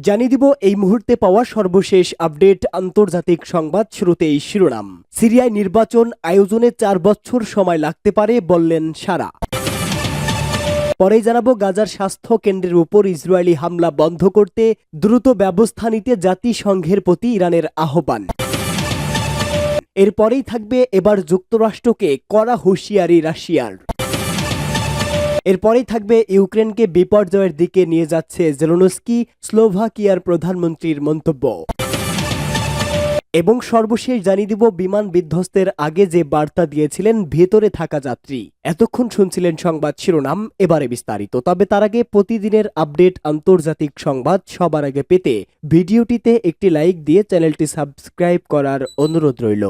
জানিয়ে দিব এই মুহূর্তে পাওয়া সর্বশেষ আপডেট আন্তর্জাতিক সংবাদ। শুরুতেই শিরোনাম। সিরিয়ায় নির্বাচন আয়োজনে 4 বছর সময় লাগতে পারে বললেন সারা। পরেই জানাবো গাজার স্বাস্থ্য কেন্দ্রের উপর ইসরায়েলি হামলা বন্ধ করতে দ্রুত ব্যবস্থা নিতে জাতিসংঘের প্রতি ইরানের আহ্বান। এরপরেই থাকবে এবার যুক্তরাষ্ট্রকে কড়া হুঁশিয়ারি রাশিয়ার। এরপরেই থাকবে ইউক্রেনকে বিপর্যয়ের দিকে নিয়ে যাচ্ছে জেলেনস্কি, স্লোভাকিয়ার প্রধানমন্ত্রীর মন্তব্য। এবং সর্বশেষ জানিয়ে দিব বিমান বিধ্বস্তের আগে যে বার্তা দিয়েছিলেন ভেতরে থাকা যাত্রী। এতক্ষণ শুনছিলেন সংবাদ শিরোনাম, এবারে বিস্তারিত। তবে তার আগে প্রতিদিনের আপডেট আন্তর্জাতিক সংবাদ সবার আগে পেতে ভিডিওটিতে একটি লাইক দিয়ে চ্যানেলটি সাবস্ক্রাইব করার অনুরোধ রইল।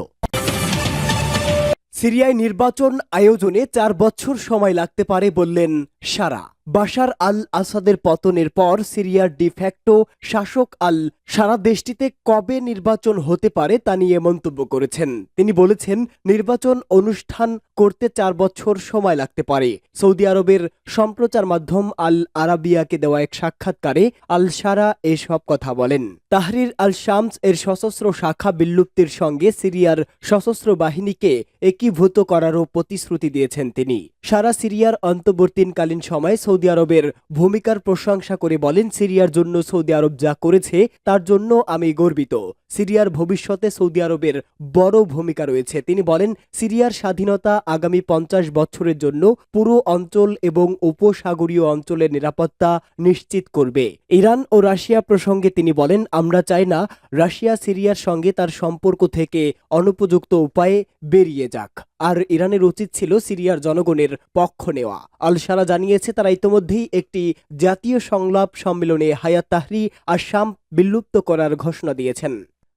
সিরিয়ায় নির্বাচন আয়োজনে 4 বছর সময় লাগতে পারে বললেন সারা। বাশার আল আসাদের পতনের পর সিরিয়ার ডিফ্যাক্টো শাসক আল সারা দেশটিতে কবে নির্বাচন হতে পারে তা নিয়ে মন্তব্য করেছেন। তিনি বলেছেন, নির্বাচন অনুষ্ঠান করতে 4 বছর সময় লাগতে পারে। সৌদি আরবের সম্প্রচার মাধ্যম আল আরাবিয়াকে দেওয়া এক সাক্ষাৎকারে আল সারা এসব কথা বলেন। তাহরির আল শামস এর সশস্ত্র শাখা বিলুপ্তির সঙ্গে সিরিয়ার সশস্ত্র বাহিনীকে একীভূত করারও প্রতিশ্রুতি দিয়েছেন তিনি। সারা সিরিয়ার অন্তর্বর্তীকালীন সময়ে সৌদি আরবের ভূমিকার প্রশংসা করে বলেন, সিরিয়ার জন্য সৌদি আরব যা করেছে তার জন্য আমি গর্বিত। সিরিয়ার ভবিষ্যতে সৌদি আরবের বড় ভূমিকা রয়েছে। তিনি বলেন, সিরিয়ার স্বাধীনতা আগামী 50 বছরের জন্য পুরো অঞ্চল এবং উপসাগরীয় অঞ্চলের নিরাপত্তা নিশ্চিত করবে। ইরান ও রাশিয়া প্রসঙ্গে তিনি বলেন, আমরা চাই না রাশিয়া সিরিয়ার সঙ্গে তার সম্পর্ক থেকে অনুপযুক্ত উপায়ে বেরিয়ে যাক, আর ইরানের উচিত ছিল সিরিয়ার জনগণের পক্ষ নেওয়া। আল সারা জানিয়েছে, তারা ইতোমধ্যেই একটি জাতীয় সংলাপ সম্মেলনে হায়াত তাহরির আশ-শাম বিলুপ্ত করার ঘোষণা দিয়েছেন।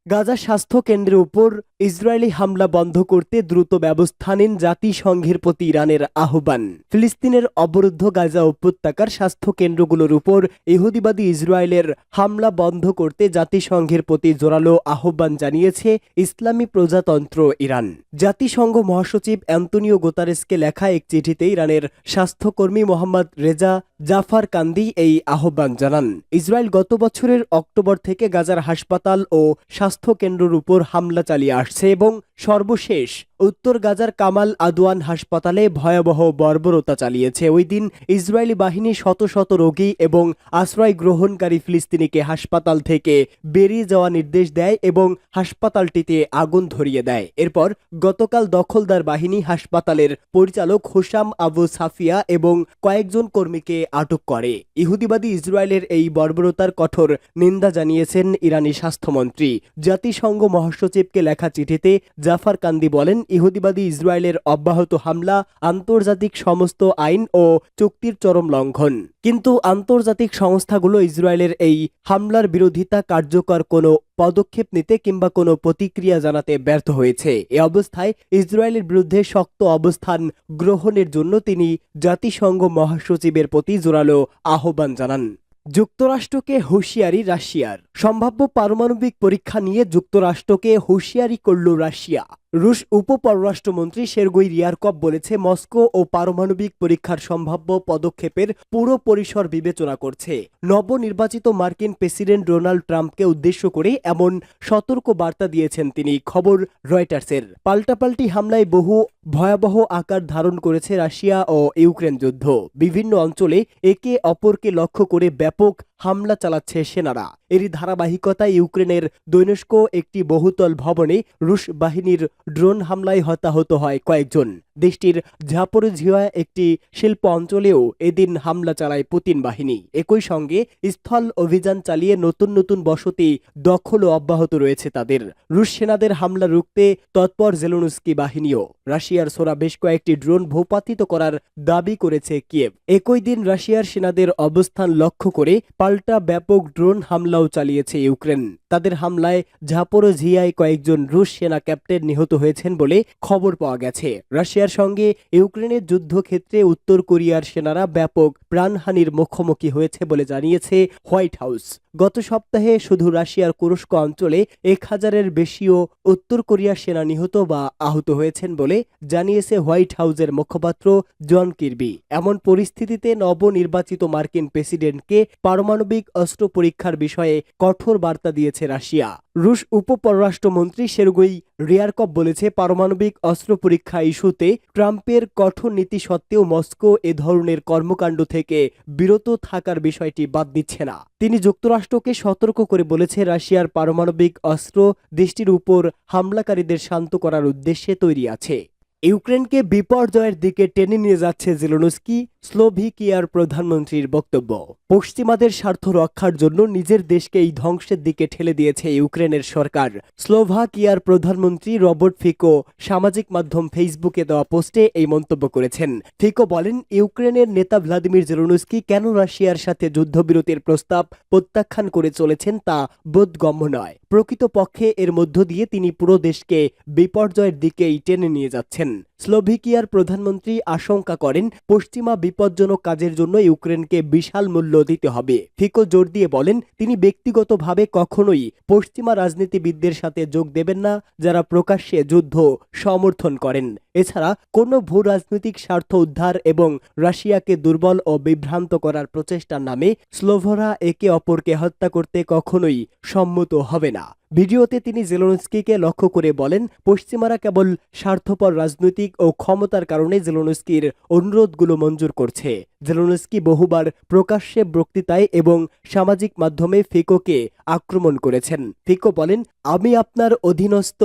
গাজা স্বাস্থ্য কেন্দ্রের উপর ইসরায়েলি হামলা বন্ধ করতে দ্রুত ব্যবস্থা নিন জাতিসংঘের প্রতি ইরানের আহ্বান। ফিলিস্তিনের অবরুদ্ধ গাজা উপত্যকার স্বাস্থ্য কেন্দ্রগুলোর উপর ইহুদিবাদী ইসরায়েলের হামলা বন্ধ করতে জাতিসংঘের প্রতি জোরালো আহ্বান জানিয়েছে ইসলামী প্রজাতন্ত্র ইরান। জাতিসংঘ মহাসচিব অ্যান্তোনিও গুতেরেসকে লেখা এক চিঠিতে ইরানের স্বাস্থ্যকর্মী মোহাম্মদ রেজা জাফার কান্দি এই আহ্বান জানান। ইসরায়েল গত বছরের অক্টোবর থেকে গাজার হাসপাতাল ও স্বাস্থ্য কেন্দ্রের উপর হামলা চালিয়ে আসছে এবং সর্বশেষ উত্তর গাজার কামাল আদওয়ান হাসপাতালে ভয়াবহ বর্বরতা চালিয়েছে। ওই দিন ইসরায়েলি বাহিনী শত শত রোগী এবং আশ্রয় গ্রহণকারী ফিলিস্তিনিকে হাসপাতাল থেকে বেরিয়ে যাওয়া নির্দেশ দেয় এবং হাসপাতালটিতে আগুন ধরিয়ে দেয়। এরপর গতকাল দখলদার বাহিনী হাসপাতালের পরিচালক হুসাম আবু সাফিয়া এবং কয়েকজন কর্মীকে আটক করে। ইহুদিবাদী ইসরায়েলের এই বর্বরতার কঠোর নিন্দা জানিয়েছেন ইরানি স্বাস্থ্যমন্ত্রী। জাতিসংঘ মহাসচিবকে লেখা চিঠিতে জাফার কান্দি বলেন, ইহুদিবাদী ইসরায়েলের অব্যাহত হামলা আন্তর্জাতিক সমস্ত আইন ও চুক্তির চরম লঙ্ঘন। কিন্তু আন্তর্জাতিক সংস্থাগুলো ইসরায়েলের এই হামলার বিরোধিতা কার্যকর কোনো পদক্ষেপ নিতে কিংবা কোনো প্রতিক্রিয়া জানাতে ব্যর্থ হয়েছে। এ অবস্থায় ইসরায়েলের বিরুদ্ধে শক্ত অবস্থান গ্রহণের জন্য তিনি জাতিসংঘ মহাসচিবের প্রতি জোরালো আহ্বান জানান। যুক্তরাষ্ট্রকে হুঁশিয়ারি রাশিয়ার। সম্ভাব্য পারমাণবিক পরীক্ষা নিয়ে যুক্তরাষ্ট্রকে হুঁশিয়ারি করল রাশিয়া। রুশ উপপররাষ্ট্রমন্ত্রী সের্গেই রিয়ারকভ বলেছে, মস্কো ও পারমাণবিক পরীক্ষার সম্ভাব্য পদক্ষেপের পুরো পরিসর বিবেচনা করছে। নবনির্বাচিত মার্কিন প্রেসিডেন্ট ডোনাল্ড ট্রাম্পকে উদ্দেশ্য করে এমন সতর্ক বার্তা দিয়েছেন তিনি। খবর রয়টার্সের। পাল্টাপাল্টি হামলায় বহু ভয়াবহ আকার ধারণ করেছে রাশিয়া ও ইউক্রেন যুদ্ধ। বিভিন্ন অঞ্চলে একে অপরকে লক্ষ্য করে ব্যাপক হামলা চালাচ্ছে সেনারা। এরই ধারাবাহিকতায় ইউক্রেনের দৈনস্ক একটি বহুতল ভবনে রুশ বাহিনীর ড্রোন হামলায় হতাহত হয় কয়েকজন। দেশটির জাপোরিঝিয়া একটি শিল্প অঞ্চলেও এদিন হামলা চালায় পুতিন বাহিনী। একই সঙ্গে স্থল অভিযান চালিয়ে নতুন নতুন বসতি দখলও অব্যাহত রয়েছে তাদের। রুশ সেনাদের হামলা রুখতে তৎপর জেলেনস্কি বাহিনীও। রাশিয়ার ছোড়া বেশ কয়েকটি ড্রোন ভূপাতিত করার দাবি করেছে কিয়েভ। একই দিন রাশিয়ার সেনাদের অবস্থান লক্ষ্য করে পাল্টা ব্যাপক ড্রোন হামলাও চালিয়েছে ইউক্রেন। তাদের হামলায় জাপোরিঝিয়ায় কয়েকজন রুশ সেনা ক্যাপ্টেন নিহত হয়েছেন বলে খবর পাওয়া গেছে। রাশিয়ার সঙ্গে ইউক্রেনের যুদ্ধক্ষেত্রে উত্তর কোরিয়ার সেনারা ব্যাপক প্রাণহানির মুখোমুখি হয়েছে বলে জানিয়েছে হোয়াইট হাউস। গত সপ্তাহে শুধু রাশিয়ার কুরস্ক অঞ্চলে 1000-এর বেশিও উত্তর কোরিয়ার সেনা নিহত বা আহত হয়েছেন বলে জানিয়েছে হোয়াইট হাউসের মুখপাত্র জন কির্বি। এমন পরিস্থিতিতে নবনির্বাচিত মার্কিন প্রেসিডেন্টকে পারমাণবিক পারমাণবিক অস্ত্র পরীক্ষার বিষয়ে কঠোর বার্তা দিয়েছে রাশিয়া। রুশ উপপররাষ্ট্রমন্ত্রী সের্গেই রিয়ারকভ বলেছে, পারমাণবিক অস্ত্র পরীক্ষা ইস্যুতে ট্রাম্পের কঠোর নীতি সত্ত্বেও মস্কো এ ধরনের কর্মকাণ্ড থেকে বিরত থাকার বিষয়টি বাদ দিচ্ছে না। তিনি যুক্তরাষ্ট্রকে সতর্ক করে বলেছে, রাশিয়ার পারমাণবিক অস্ত্র দেশটির উপর হামলাকারীদের শান্ত করার উদ্দেশ্যে তৈরি আছে। ইউক্রেনকে বিপর্যয়ের দিকে টেনে নিয়ে যাচ্ছে জেলেনস্কি, স্লোভাকিয়ার প্রধানমন্ত্রীর বক্তব্য। পশ্চিমাদের স্বার্থ রক্ষার জন্য নিজের দেশকে এই ধ্বংসের দিকে ঠেলে দিয়েছে ইউক্রেনের সরকার। স্লোভাকিয়ার প্রধানমন্ত্রী রবার্ট ফিকো সামাজিক মাধ্যম ফেসবুকে দেওয়া পোস্টে এই মন্তব্য করেছেন। ফিকো বলেন, ইউক্রেনের নেতা ভ্লাদিমির জেলেনস্কি কেন রাশিয়ার সাথে যুদ্ধবিরতির প্রস্তাব প্রত্যাখ্যান করে চলেছেন তা বোধগম্য নয়। প্রকৃতপক্ষে এর মধ্য দিয়ে তিনি পুরো দেশকে বিপর্যয়ের দিকেই টেনে নিয়ে যাচ্ছেন। স্লোভাকিয়ার প্রধানমন্ত্রী আশঙ্কা করেন, পশ্চিমা বিপজ্জনক কাজের জন্য ইউক্রেনকে বিশাল মূল্য দিতে হবে। ফিকো জোর দিয়ে বলেন, তিনি ব্যক্তিগতভাবে কখনোই পশ্চিমা রাজনীতিবিদদের সাথে যোগ দেবেন না যারা প্রকাশ্যে যুদ্ধ সমর্থন করেন। এছাড়া কোনো ভূ রাজনৈতিক স্বার্থ উদ্ধার এবং রাশিয়াকে দুর্বল ও বিভ্রান্ত করার প্রচেষ্টার নামে স্লোভরা একে অপরকে হত্যা করতে কখনোই সম্মত হবে না। ভিডিওতে তিনি জেলেনস্কিকে লক্ষ্য করে বলেন, পশ্চিমারা কেবল স্বার্থপর রাজনৈতিক ও ক্ষমতার কারণে জেলেনস্কির অনুরোধগুলো মঞ্জুর করছে। জেলেনস্কি বহুবার প্রকাশ্যে বক্তৃতায় এবং সামাজিক মাধ্যমে ফিকোকে আক্রমণ করেছেন। ফিকো বলেন, আমি আপনার অধীনস্থ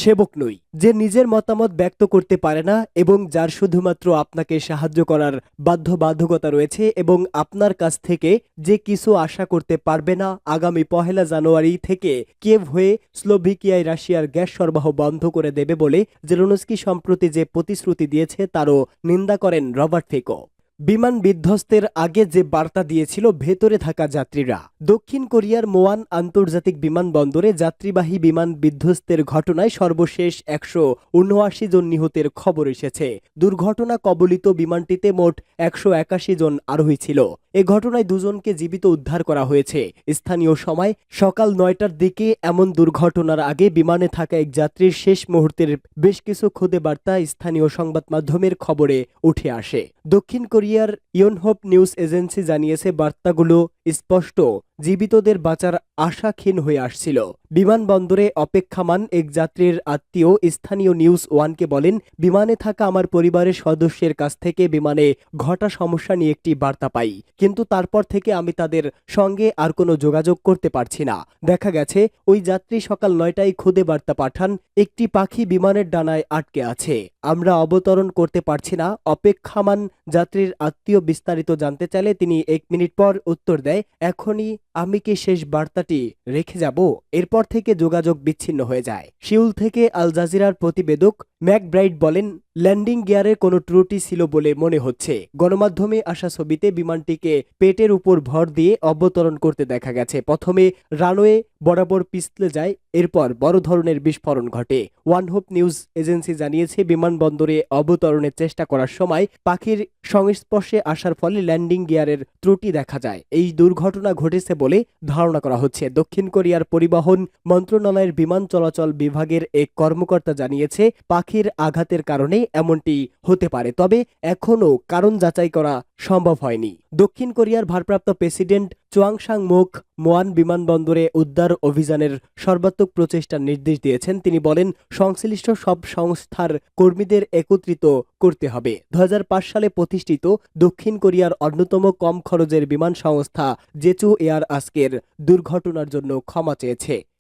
সেবক নই, যে নিজের মতামত ব্যক্ত করতে পারে না এবং যার শুধুমাত্র আপনাকে সাহায্য করার বাধ্যবাধকতা রয়েছে এবং আপনার কাছ থেকে যে কিছু আশা করতে পারবে না। আগামী 1 জানুয়ারি থেকে কিয়েভ হয়ে স্লোভাকিয়ায় রাশিয়ার গ্যাস সরবরাহ বন্ধ করে দেবে বলে জেলেনস্কি সম্প্রতি যে প্রতিশ্রুতি দিয়েছে তারও নিন্দা করেন রবার্ট ফিকো। বিমান বিধ্বস্তের আগে যে বার্তা দিয়েছিল ভেতরে থাকা যাত্রীরা। দক্ষিণ কোরিয়ার মোয়ান আন্তর্জাতিক বিমানবন্দরে যাত্রীবাহী বিমান বিধ্বস্তের ঘটনায় সর্বশেষ 179 জন নিহতের খবর এসেছে। দুর্ঘটনা কবলিত বিমানটিতে মোট 181 জন আরোহী ছিল। এ ঘটনায় 2 জনকে জীবিত উদ্ধার করা হয়েছে। স্থানীয় সময় সকাল 9টার দিকে এমন দুর্ঘটনার আগে বিমানে থাকা এক যাত্রীর শেষ মুহূর্তের বেশ কিছু খুদে বার্তা স্থানীয় সংবাদ মাধ্যমের খবরে উঠে আসে। দক্ষিণ কোরিয়ার ইয়নহপ নিউজ এজেন্সি জানিয়েছে, বার্তাগুলো স্পষ্ট জীবিতদের বাঁচার আশা ক্ষীণ হয়ে আসছিল। বিমানবন্দরে অপেক্ষামান এক যাত্রীর আত্মীয় স্থানীয় নিউজ ওয়ানকে বলেন, বিমানে থাকা আমার পরিবারের সদস্যের কাছ থেকে বিমানে ঘটা সমস্যা নিয়ে একটি বার্তা পাই, কিন্তু তারপর থেকে আমি তাদের সঙ্গে আর কোনো যোগাযোগ করতে পারছি না। দেখা গেছে ওই যাত্রী সকাল 9টায় খুদে বার্তা পাঠান, একটি পাখি বিমানের ডানায় আটকে আছে, আমরা অবতরণ করতে পারছি না। অপেক্ষামান যাত্রীর আত্মীয় বিস্তারিত জানতে চাইলে তিনি 1 মিনিট পর উত্তর দেয়, এখনই আমি কি শেষ বার্তাটি রেখে যাব? এরপর থেকে যোগাযোগ বিচ্ছিন্ন হয়ে যায়। সিউল থেকে আল জাজিরার প্রতিবেদক ম্যাকব্রাইট বলেন, ল্যান্ডিং গিয়ারের কোনো ত্রুটি ছিল বলে মনে হচ্ছে। গণমাধ্যমে আসা ছবিতে বিমানটিকে পেটের উপর ভর দিয়ে অবতরণ করতে দেখা গেছে। প্রথমে রানওয়ে বরাবর পিছলে যায়, এরপর বড় ধরনের বিস্ফোরণ ঘটে। ওয়ান হোপ নিউজ এজেন্সি জানিয়েছে, বিমানবন্দরে অবতরণের চেষ্টা করার সময় পাখির সংস্পর্শে আসার ফলে ল্যান্ডিং গিয়ারের ত্রুটি দেখা যায়। এই দুর্ঘটনা ঘটেছে বলে ধারণা করা হচ্ছে। দক্ষিণ কোরিয়ার পরিবহন মন্ত্রণালয়ের বিমান চলাচল বিভাগের এক কর্মকর্তা জানিয়েছে, পাখির আঘাতের কারণে এমনটি হতে পারে, তবে এখনও কারণ যাচাই করা সম্ভব হয়নি। দক্ষিণ কোরিয়ার ভারপ্রাপ্ত প্রেসিডেন্ট চোয়াংসাং মুক মোয়ান বিমানবন্দরে উদ্ধার অভিযানের সর্বাত্মক প্রচেষ্টার নির্দেশ দিয়েছেন। তিনি বলেন, সংশ্লিষ্ট সব সংস্থার কর্মীদের একত্রিত করতে হবে। 2005 সালে প্রতিষ্ঠিত দক্ষিণ কোরিয়ার অন্যতম কম খরচের বিমান সংস্থা জেচু এয়ার আজকের দুর্ঘটনার জন্য ক্ষমা চেয়েছে।